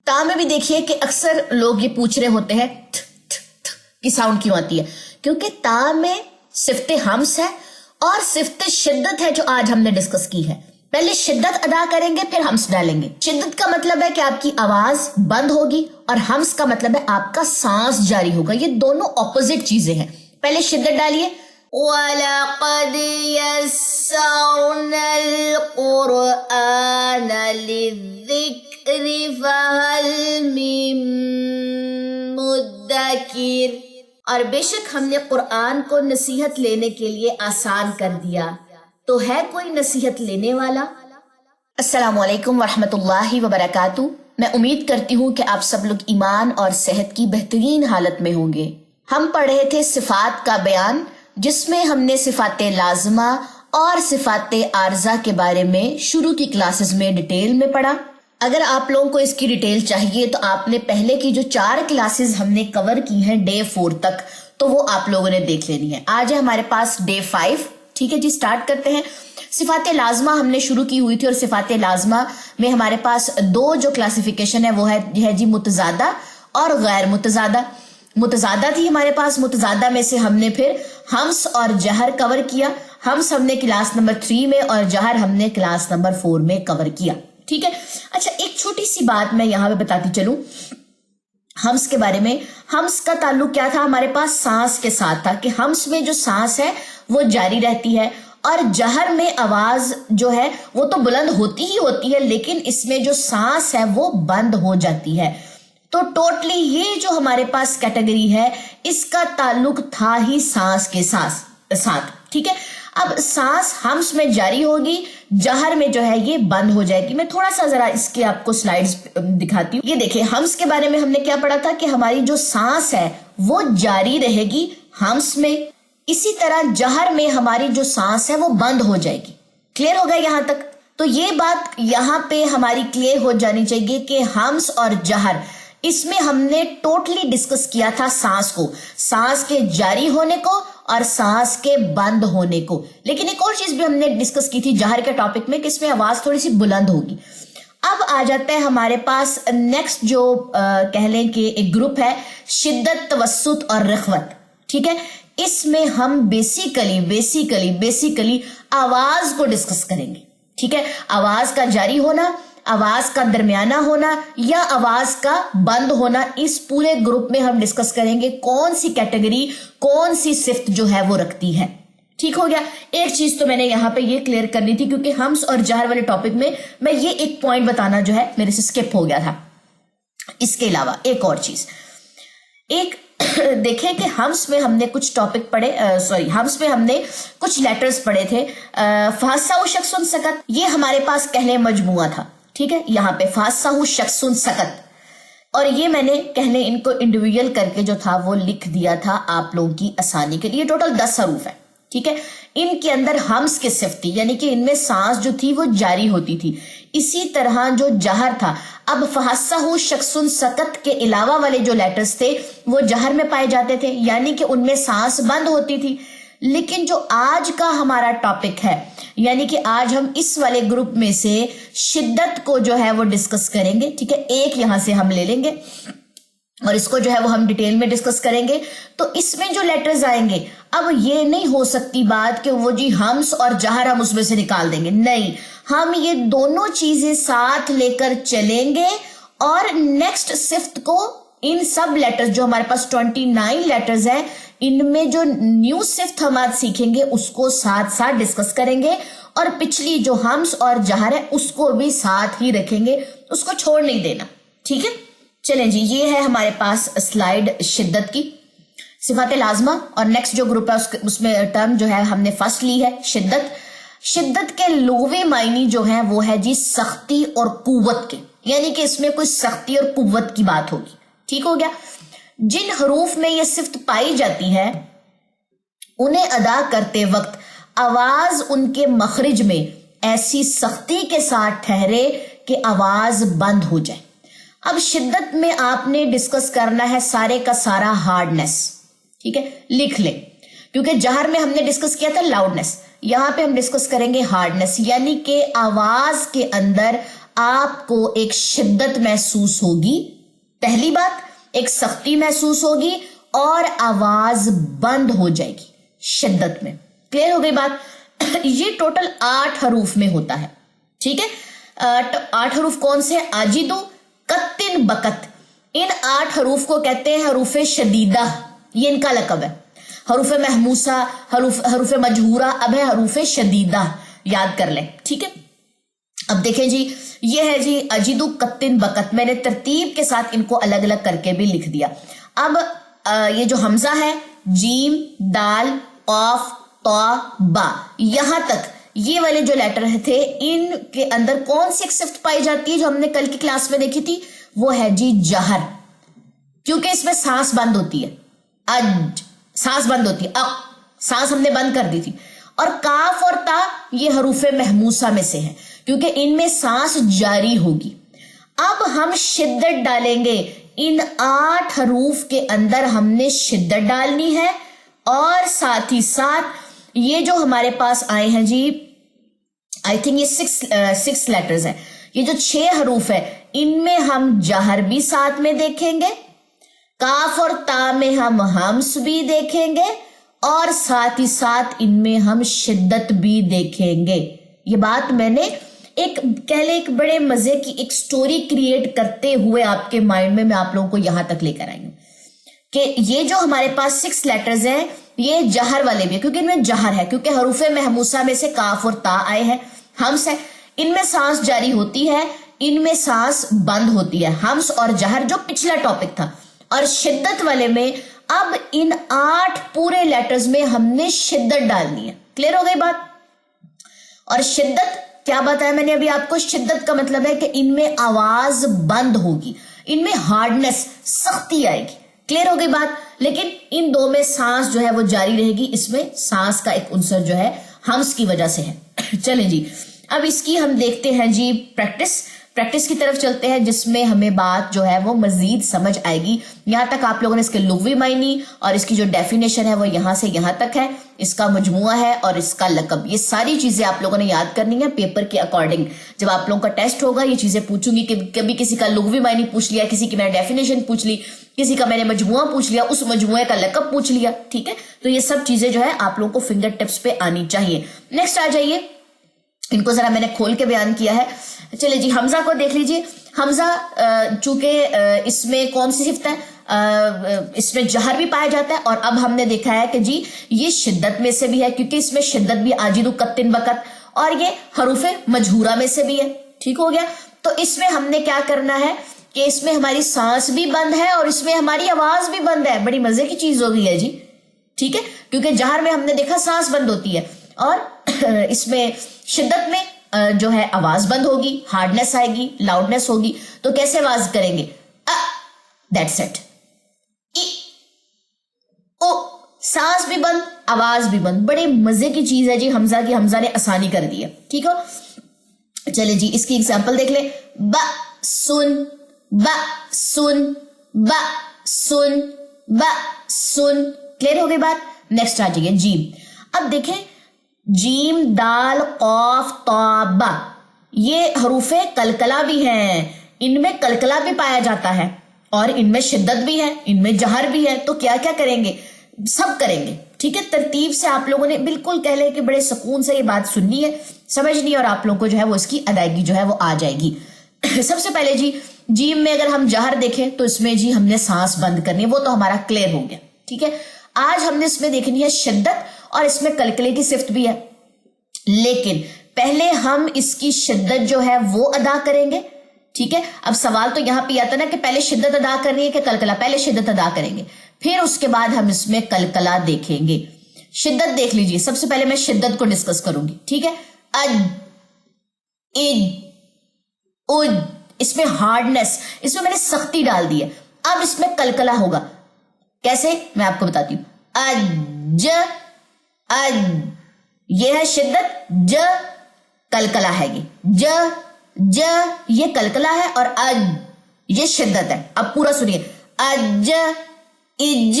تا میں بھی دیکھیے کہ اکثر لوگ یہ پوچھ رہے ہوتے ہیں کی ساؤنڈ کیوں آتی ہے، کیونکہ تا میں صفت ہمس ہے اور صفت شدت ہے جو آج ہم نے ڈسکس کی ہے۔ پہلے شدت ادا کریں گے پھر ہمس ڈالیں گے۔ شدت کا مطلب ہے کہ آپ کی آواز بند ہوگی اور ہمس کا مطلب ہے آپ کا سانس جاری ہوگا، یہ دونوں اپوزٹ چیزیں ہیں۔ پہلے شدت ڈالیے، وَلَقَدْ يَسَّرْنَا الْقُرْآنَ لِلذِّكْرِ فَهَلْ مِن مُدَّكِرٍ، اور بے شک ہم نے قرآن کو نصیحت لینے کے لیے آسان کر دیا، تو ہے کوئی نصیحت لینے والا؟ السلام علیکم ورحمۃ اللہ وبرکاتہ۔ میں امید کرتی ہوں کہ آپ سب لوگ ایمان اور صحت کی بہترین حالت میں ہوں گے۔ ہم پڑھ رہے تھے صفات کا بیان، جس میں ہم نے صفات لازمہ اور صفات عارضہ کے بارے میں شروع کی کلاسز میں ڈیٹیل میں پڑھا۔ اگر آپ لوگوں کو اس کی ڈیٹیل چاہیے تو آپ نے پہلے کی جو 4 کلاسز ہم نے کور کی ہیں ڈے 4 تک، تو وہ آپ لوگوں نے دیکھ لینی ہے۔ آج ہے ہمارے پاس ڈے 5، ٹھیک ہے جی، سٹارٹ کرتے ہیں۔ صفات لازمہ ہم نے شروع کی ہوئی تھی، اور صفات لازمہ میں ہمارے پاس 2 جو کلاسیفیکیشن ہے وہ ہے جی متضادہ اور غیر متضادہ۔ متضادہ تھی ہمارے پاس، متضادہ میں سے ہم نے پھر ہمس اور جہر کور کیا۔ ہمس ہم نے کلاس نمبر 3 میں اور جہر ہم نے کلاس نمبر 4 میں کور کیا، ٹھیک ہے۔ اچھا، ایک چھوٹی سی بات میں یہاں پہ بتاتی چلوں ہمس کے بارے میں۔ ہمس کا تعلق کیا تھا؟ ہمارے پاس سانس کے ساتھ تھا کہ ہمس میں جو سانس ہے وہ جاری رہتی ہے، اور جہر میں آواز جو ہے وہ تو بلند ہوتی ہی ہوتی ہے، لیکن اس میں جو سانس ہے وہ بند ہو جاتی ہے۔ تو ٹوٹلی یہ جو ہمارے پاس کیٹیگری ہے، اس کا تعلق تھا ہی سانس کے ساتھ، ٹھیک ہے۔ اب سانس ہمس میں جاری ہوگی، جہر میں جو ہے یہ بند ہو جائے گی۔ میں تھوڑا سا ذرا اس کے آپ کو سلائیڈز دکھاتی ہوں۔ یہ دیکھیں، ہمس کے بارے میں ہم نے کیا پڑھا تھا کہ ہماری جو سانس ہے وہ جاری رہے گی ہمس میں، اسی طرح جہر میں ہماری جو سانس ہے وہ بند ہو جائے گی۔ کلیئر ہو گیا یہاں تک؟ تو یہ بات یہاں پہ ہماری کلیئر ہو جانی چاہیے کہ ہمس اور جہر، اس میں ہم نے ٹوٹلی ڈسکس کیا تھا سانس کو، سانس کے جاری ہونے کو اور سانس کے بند ہونے کو۔ لیکن ایک اور چیز بھی ہم نے ڈسکس کی تھی جہر کے ٹاپک میں کہ اس میں آواز تھوڑی سی بلند ہوگی۔ اب آ جاتا ہے ہمارے پاس نیکسٹ جو کہہ لیں کہ ایک گروپ ہے، شدت، توسط اور رخوت، ٹھیک ہے۔ اس میں ہم بیسیکلی آواز کو ڈسکس کریں گے، ٹھیک ہے۔ آواز کا جاری ہونا، آواز کا درمیانہ ہونا یا آواز کا بند ہونا، اس پورے گروپ میں ہم ڈسکس کریں گے کون سی کیٹیگری کون سی صفت جو ہے وہ رکھتی ہے، ٹھیک ہو گیا۔ ایک چیز تو میں نے یہاں پہ یہ کلیئر کرنی تھی، کیونکہ ہمس اور جہر والے ٹاپک میں یہ ایک پوائنٹ بتانا جو ہے میرے سے سکپ ہو گیا تھا۔ اس کے علاوہ ایک اور چیز، ایک دیکھیں کہ ہمس میں ہم نے کچھ ٹاپک پڑھے، ہمس میں ہم نے کچھ لیٹرز پڑھے تھے۔ فحصہ شخص سکت، یہ ہمارے پاس کہلے مجموعہ تھا، ٹھیک ہے۔ یہاں پہ فحصہ شخص سکت، اور یہ میں نے کہنے ان کو انڈیویجول کر کے جو تھا وہ لکھ دیا تھا آپ لوگوں کی آسانی کے لیے۔ ٹوٹل 10 حروف ہے، ٹھیک ہے۔ ان کے اندر ہمس کی صفت تھی، یعنی کہ ان میں سانس جو تھی وہ جاری ہوتی تھی۔ اسی طرح جو جہر تھا، اب فحصہ شخص سکت کے علاوہ والے جو لیٹرز تھے وہ جہر میں پائے جاتے تھے، یعنی کہ ان میں سانس بند ہوتی تھی۔ لیکن جو آج کا ہمارا ٹاپک ہے، یعنی کہ آج ہم اس والے گروپ میں سے شدت کو جو ہے وہ ڈسکس کریں گے، ٹھیک ہے۔ ایک یہاں سے ہم لے لیں گے اور اس کو جو ہے وہ ہم ڈیٹیل میں ڈسکس کریں گے۔ تو اس میں جو لیٹرز آئیں گے، اب یہ نہیں ہو سکتی بات کہ وہ جی ہمس اور جہر ہم اس میں سے نکال دیں گے، نہیں، ہم یہ دونوں چیزیں ساتھ لے کر چلیں گے، اور نیکسٹ صفت کو ان سب لیٹرز جو ہمارے پاس 29 لیٹرز ہیں، ان میں جو نیو صفت ہم آج سیکھیں گے اس کو ساتھ ساتھ ڈسکس کریں گے، اور پچھلی جو ہمس اور جہر ہے اس کو بھی ساتھ ہی رکھیں گے، اس کو چھوڑ نہیں دینا، ٹھیک ہے۔ چلیں جی، یہ ہے ہمارے پاس سلائیڈ شدت کی، صفات لازمہ، اور نیکسٹ جو گروپ ہے اس میں ٹرم جو ہے ہم نے فرسٹ لی ہے شدت۔ شدت کے لغوی معنی جو ہیں وہ ہے جی سختی اور قوت کے، یعنی کہ اس میں کوئی سختی اور قوت کی بات ہوگی، ٹھیک ہو گیا۔ جن حروف میں یہ صفت پائی جاتی ہے انہیں ادا کرتے وقت آواز ان کے مخرج میں ایسی سختی کے ساتھ ٹھہرے کہ آواز بند ہو جائے۔ اب شدت میں آپ نے ڈسکس کرنا ہے سارے کا سارا ہارڈنس، ٹھیک ہے، لکھ لیں، کیونکہ جہر میں ہم نے ڈسکس کیا تھا لاؤڈنس، یہاں پہ ہم ڈسکس کریں گے ہارڈنس، یعنی کہ آواز کے اندر आपको एक शिद्दत महसूस होगी, पहली बात एक सख्ती महसूस होगी और आवाज बंद हो जाएगी शिद्दत में। क्लियर हो गई बात? ये टोटल 8 हरूफ में होता है, ठीक है। 8 हरूफ कौन से? आजिदु, कत्तिन, बकत। इन 8 हरूफ को कहते हैं हरूफ शदीदा, ये इनका लकब है। हरूफ महमूसा, हरूफ मजहूरा, अब है हरूफ शदीदा, याद कर लें, ठीक है। अब देखें जी, ये है जी अजिदु, कत्तिन, बकत। मैंने तरतीब के साथ इनको अलग अलग करके भी लिख दिया। अब ये जो हमजा है, जीम, दाल, ऑफ, तौ, बा, यहां तक ये वाले जो लेटर थे, इनके अंदर कौन सी एक सिफ्त पाई जाती है जो हमने कल की क्लास में देखी थी? वो है जी जहर, क्योंकि इसमें सांस बंद होती है। अज, सांस बंद होती है, सांस हमने बंद कर दी थी। और काफ और ता ये हरूफ महमूसा में से है, क्योंकि इनमें सांस जारी होगी। अब हम शिद्दत डालेंगे, इन 8 हरूफ के अंदर हमने शिद्दत डालनी है। और साथ ही साथ ये जो हमारे पास आए हैं जी, आई थिंक ये 6 लेटर्स है, ये जो 6 हरूफ है इनमें हम जहर भी साथ में देखेंगे, काफ और ता में हम हम्स भी देखेंगे, और साथ ही साथ इनमें हम शिद्दत भी देखेंगे। ये बात मैंने एक कह ले एक बड़े मजे की एक स्टोरी क्रिएट करते हुए आपके माइंड में मैं आप लोगों को यहां तक लेकर आई हूं कि ये जो हमारे पास 6 लेटर्स हैं ये जहर वाले भी है, क्योंकि इनमें जहर है, क्योंकि हरूफे महमूसा में से काफ और ता आए हैं, हम्स है, इनमें सांस जारी होती है, इनमें सांस बंद होती है, हम्स और जहर जो पिछला टॉपिक था। और शिद्दत वाले में अब इन 8 पूरे लेटर्स में हमने शिद्दत डालनी है। क्लियर हो गई बात? और शिद्दत क्या बताया मैंने अभी आपको? शिद्दत का मतलब है कि इनमें आवाज बंद होगी, इनमें हार्डनेस, सख्ती आएगी। क्लियर हो गई बात? लेकिन इन 2 में सांस जो है वो जारी रहेगी, इसमें सांस का एक उनसर जो है हम्स की वजह से है। चले जी, अब इसकी हम देखते हैं जी प्रैक्टिस की तरफ चलते हैं, जिसमें हमें बात जो है वो मजीद समझ आएगी। यहां तक आप लोगों ने इसके लुग़वी मायनी और इसकी जो डेफिनेशन है वो यहां से यहां तक है, इसका मजमुआ है और इसका लकब, ये सारी चीजें आप लोगों ने याद करनी है पेपर के अकॉर्डिंग। जब आप लोगों का टेस्ट होगा ये चीजें पूछूंगी कि कभी किसी का लुग़वी मायनी पूछ लिया, किसी की मैंने डेफिनेशन पूछ ली, किसी का मैंने मजमुआ पूछ लिया, उस मजमुए का लकब पूछ लिया, ठीक है। तो ये सब चीजें जो है आप लोगों को फिंगर टिप्स पे आनी चाहिए। नेक्स्ट आ जाइए, इनको जरा मैंने खोल के बयान किया है। चले जी, हमजा को देख लीजिए। हमजा चूंकि इसमें कौन सी सिफ्त है, इसमें जहर भी पाया जाता है, और अब हमने देखा है कि जी ये शिद्दत में से भी है, क्योंकि इसमें शिद्दत भी आजिदु, कत्तिन, बकत, और ये हरूफे मजहूरा में से भी है। ठीक हो गया? तो इसमें हमने क्या करना है कि इसमें हमारी सांस भी बंद है और इसमें हमारी आवाज भी बंद है। बड़ी मजे की चीज हो गई है जी, ठीक है, क्योंकि जहर में हमने देखा सांस बंद होती है, और इसमें शिद्दत में जो है आवाज बंद होगी, हार्डनेस आएगी, लाउडनेस होगी। तो कैसे आवाज करेंगे? That's it. ओ, सांस भी बंद, आवाज भी बंद। बड़े मजे की चीज है जी हमजा की, हमजा ने आसानी कर दी है। ठीक हो? चले जी, इसकी एग्जांपल देख ले। ब सुन, ब सुन, ब सुन, ब सुन। क्लियर हो गई बात? नेक्स्ट आ जाइए जीम। अब देखें, जीम, दाल, कौफ, तौबा, ये हरूफे कलकला भी हैं, इनमें कलकला भी पाया जाता है और इनमें शिद्दत भी है, इनमें जहर भी है। तो क्या क्या करेंगे? सब करेंगे, ठीक है। तरतीब से आप लोगों ने बिल्कुल कह ले कि बड़े सुकून से ये बात सुननी है, समझनी है, और आप लोगों को जो है वो इसकी अदायगी जो है वो आ जाएगी। सबसे पहले जी, जीम में अगर हम जहर देखें तो इसमें जी हमने सांस बंद करनी है, वो तो हमारा क्लियर हो गया, ठीक है। आज हमने इसमें देखनी है शिद्दत, और इसमें कलकले की सिफ्त भी है, लेकिन पहले हम इसकी शिद्दत जो है वो अदा करेंगे, ठीक है। अब सवाल तो यहां पे आता ना कि पहले शिद्दत अदा करनी है कि कलकला? पहले शिद्दत अदा करेंगे, फिर उसके बाद हम इसमें कलकला देखेंगे। शिद्दत देख लीजिए, सबसे पहले मैं शिद्दत को डिस्कस करूंगी, ठीक है। अज, इज, उज, इसमें हार्डनेस, इसमें मैंने सख्ती डाल दी है। अब इसमें कलकला होगा, कैसे मैं आपको बताती हूं। अज, अज, ये है शिद्दत, ज कलकला है, ये ज ये कलकला है, और अज ये शिद्दत है। अब पूरा सुनिए, अज, इज,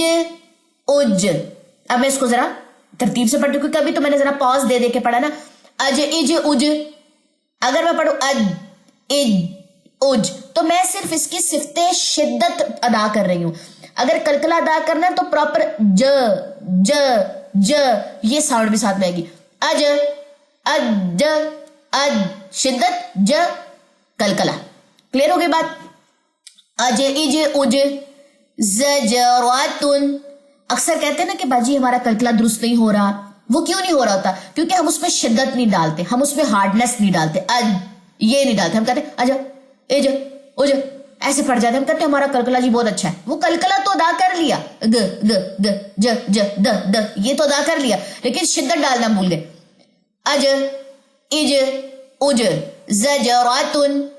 उज। अब मैं इसको जरा तरतीब से पढ़ रही हूं, क्योंकि अभी तो मैंने जरा पॉज दे के पढ़ा ना। अज, इज, उज। अगर मैं पढ़ू अज, इज, उज। तो मैं सिर्फ इसकी सिफ्त शिद्दत अदा कर रही हूं। अगर कलकला अदा करना है तो प्रॉपर ज ज ये साउंड भी साथ में आएगी। अज, अज, अज, शिद्दत, ज, कलकला। क्लियर हो गई बात? अज, इज, उज, ज़जरातुन। अक्सर कहते हैं ना कि बाजी हमारा कलकला दुरुस्त नहीं हो रहा। वो क्यों नहीं हो रहा होता? क्योंकि हम उसमें शिद्दत नहीं डालते, हम उसमें हार्डनेस नहीं डालते, अज ये नहीं डालते। हम कहते अज, इज, उज ऐसे पढ़ जाते। हम कहते हमारा कलकला जी बहुत अच्छा है। वो कलकला तो अदा कर लिया, ग ग ग, ज ज, द द, ये तो अदा कर लिया, लेकिन शिद्दत डालना भूल गए। अज, इज, उज, ज़जरातुन।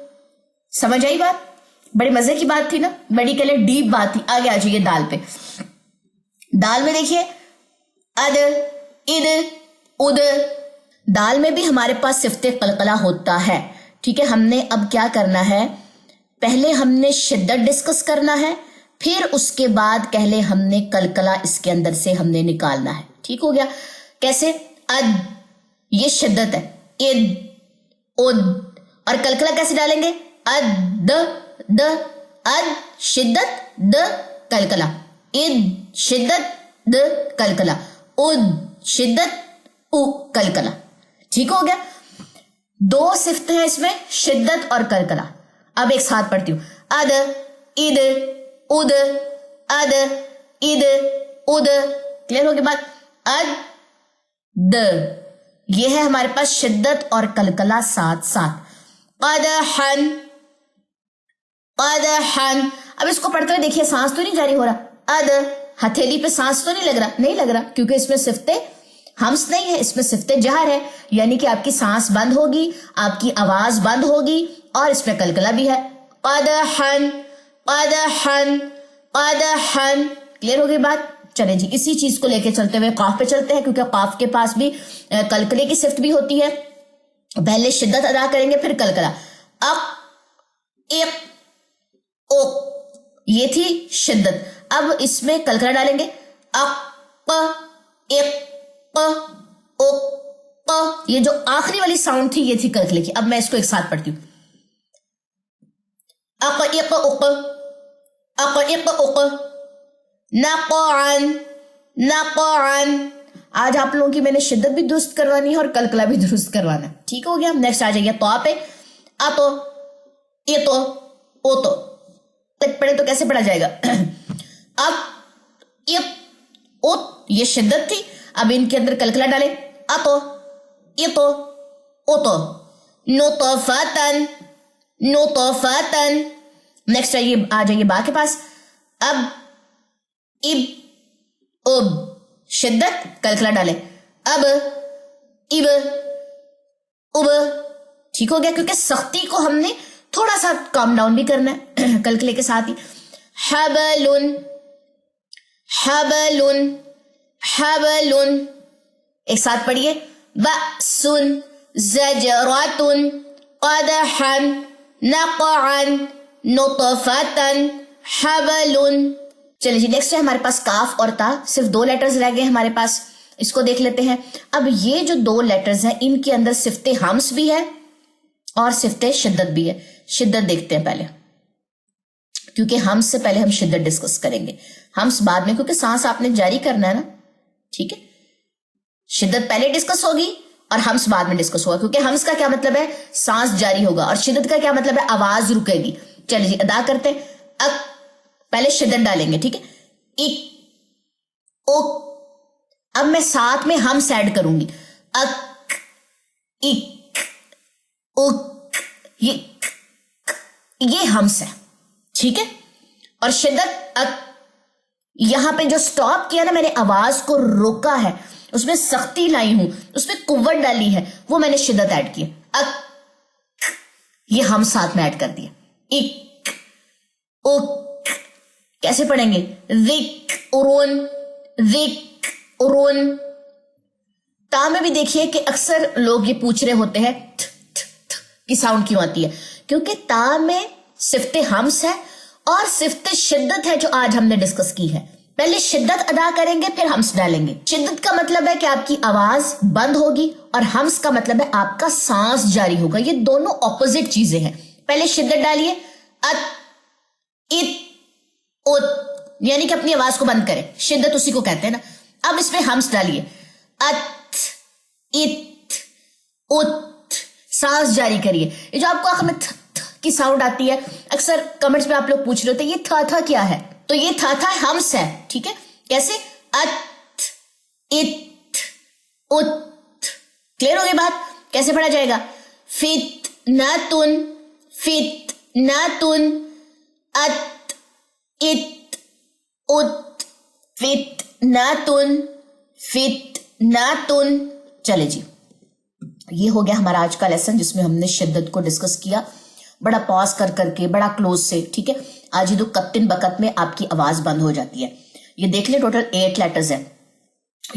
समझ आई बात? बड़ी मजे की बात थी ना, बड़ी कह ले डीप बात थी। आगे आ जाइए दाल पे। दाल में देखिए अद, इद, उद। दाल में भी हमारे पास सिफ्ते कलकला होता है। ठीक है, हमने अब क्या करना है, पहले हमने शिद्दत डिस्कस करना है, फिर उसके बाद पहले हमने कलकला इसके अंदर से हमने निकालना है। ठीक हो गया? कैसे? अद ये शिद्दत है, इद, उद। और कलकला कैसे डालेंगे? अद, द, अद शिद्दत, द कलकला, इद शिद्दत, द कलकला, उद शिद्दत, उ कलकला। ठीक हो गया? दो सिफ्त हैं इसमें, शिद्दत और कलकला। अब एक साथ पढ़ती हूं। अद, इद, उद, अद, इद, उद। क्लियर हो गई बात? अद, द, ये है हमारे पास शिद्दत और कलकला साथ साथ। क़दहन, क़दहन। अब इसको पढ़ते हुए देखिए सांस तो नहीं जारी हो रहा। अद, हथेली पे सांस तो नहीं लग रहा, नहीं लग रहा, क्योंकि इसमें सिफ्ते हम्स नहीं है, इसमें सिफ्ते जहर है, यानी कि आपकी सांस बंद होगी, आपकी आवाज बंद होगी, और इसमें कलकला भी है। क़दहन, क़दहन, क़दहन। क्लियर हो गई बात? चले जी, इसी चीज को लेके चलते हुए काफ पे चलते हैं, क्योंकि काफ के पास भी कलकले की सिफ्त भी होती है। पहले शिद्दत अदा करेंगे, फिर कलकला। अक, इक, उक, ये थी शिद्दत। अब इसमें कलकला डालेंगे। अक, इक, उक, ये जो आखिरी वाली साउंड थी ये थी कलकले की। अब मैं इसको एक साथ पढ़ती हूं। अक, इक, उक, अक, इक, उक, नक़अन, नक़अन। आज आप लोगों की मैंने शिद्दत भी दुरुस्त करवानी है और कलकला भी दुरुस्त करवाना है। ठीक हो गया? नेक्स्ट आ जाइए तो पे। अतो, इतो, ओतो तक पढ़े तो कैसे पढ़ा जाएगा? अब, इत, उत, ये शिद्दत थी। अब इनके अंदर कलकला डाले। अतो, इतो, ओतो। नुतफ़तन, नुतफ़तन। नेक्स्ट आ जाइए बा के पास। अब, इब, उब, शिद्दत, कलकला डाले। अब, इब, उब। ठीक हो गया? क्योंकि सख्ती को हमने थोड़ा सा काम डाउन भी करना है कलकले के साथ ही। हबलुन, हबलुन, हबलुन। एक साथ पढ़िए। बअसुन, ज़जरातुन, क़दहन, नक़अन, नुतफ़तन, हबलुन। चलिए जी, नेक्स्ट है हमारे पास काफ और ता। सिर्फ दो लेटर्स रह गए हमारे पास, इसको देख लेते हैं। अब ये जो दो लेटर्स हैं इनके अंदर सिफ्ते हम्स भी है और सिफ्ते शिद्दत भी है। शिद्दत देखते हैं पहले, क्योंकि हम्स से पहले हम शिद्दत डिस्कस करेंगे, हम्स बाद में, क्योंकि सांस आपने जारी करना है ना। ठीक है? शिद्दत पहले डिस्कस होगी और हम्स बाद में डिस्कस होगा, क्योंकि हम्स का क्या मतलब है? सांस जारी होगा, और शिद्दत का क्या मतलब है? आवाज रुकेगी। चलिए जी, अदा करते हैं। अब पहले शिद्दत डालेंगे। ठीक है? इक, उक। अब मैं साथ में हम्स ऐड करूंगी। अक, इक, उक, ये हम्स है। ठीक है? और शिद्दत अक। यहां पे जो स्टॉप किया ना मैंने, आवाज को रोका है, उसमें सख्ती लाई हूं, उसमें कुव्वत डाली है, वो मैंने शिद्दत ऐड की। अक, ये हम साथ में ऐड कर दिया। इक, उक। कैसे पढ़ेंगे? विक, उरुन, विक, उरुन। ता में भी देखिए कि अक्सर लोग ये पूछ रहे होते हैं थ, थ, थ की साउंड क्यों आती है? क्योंकि ता में सिफ्ते हम्स है और सिफ्ते शिद्दत है, जो आज हमने डिस्कस की है। पहले शिद्दत अदा करेंगे, फिर हम्स डालेंगे। शिद्दत का मतलब है कि आपकी आवाज बंद होगी, और हम्स का मतलब है आपका सांस जारी होगा। ये दोनों ऑपोजिट चीजें हैं। पहले शिद्दत डालिए, अत, इत, उत, यानी कि अपनी आवाज को बंद करें, शिद्दत उसी को कहते हैं ना। अब इसमें हम्स डालिए, अत, इत, उत, सांस जारी करिए। ये जो आपको आखिर में थ की साउंड आती है, अक्सर कमेंट्स में आप लोग पूछ रहे होते हैं ये था क्या है, तो ये था हम्स है, ठीक है। कैसे? अत, इत, उत। क्लियर हो गई बात? कैसे पढ़ा जाएगा? फित नातुन, फित नातुन, अत, इत, उत, फित नातुन, फित नातुन। चले जी, ये हो गया हमारा आज का लेसन जिसमें हमने शिद्दत को डिस्कस किया, बड़ा पॉज कर करके, बड़ा क्लोज से, ठीक है। आज दो कत्तिन बकत में आपकी आवाज बंद हो जाती है। ये देख ले, टोटल 8 लेटर्स है,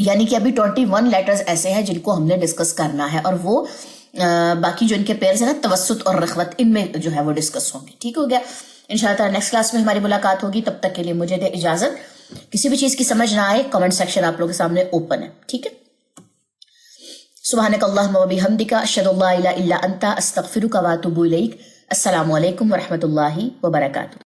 यानी कि अभी 21 लेटर्स ऐसे हैं जिनको हमने डिस्कस करना है, और वो बाकी जो इनके पेयर्स है ना, तवस्सुत और रखवत, इनमें जो है वो डिस्कस होंगे। ठीक हो गया। इंशाअल्लाह नेक्स्ट क्लास में हमारी मुलाकात होगी, तब तक के लिए मुझे दे इजाजत। किसी भी चीज की समझ ना आए, कमेंट सेक्शन आप लोगों के सामने ओपन है, ठीक है। सुब्हानक अल्लाहुम्मा व बिहम्दिका अशहदु अल्ला इलाहा इल्ला अंता अस्तगफिरुका व अतूबु इलैक। अस्सलामु अलैकुम व रहमतुल्लाहि व बरकातुहू।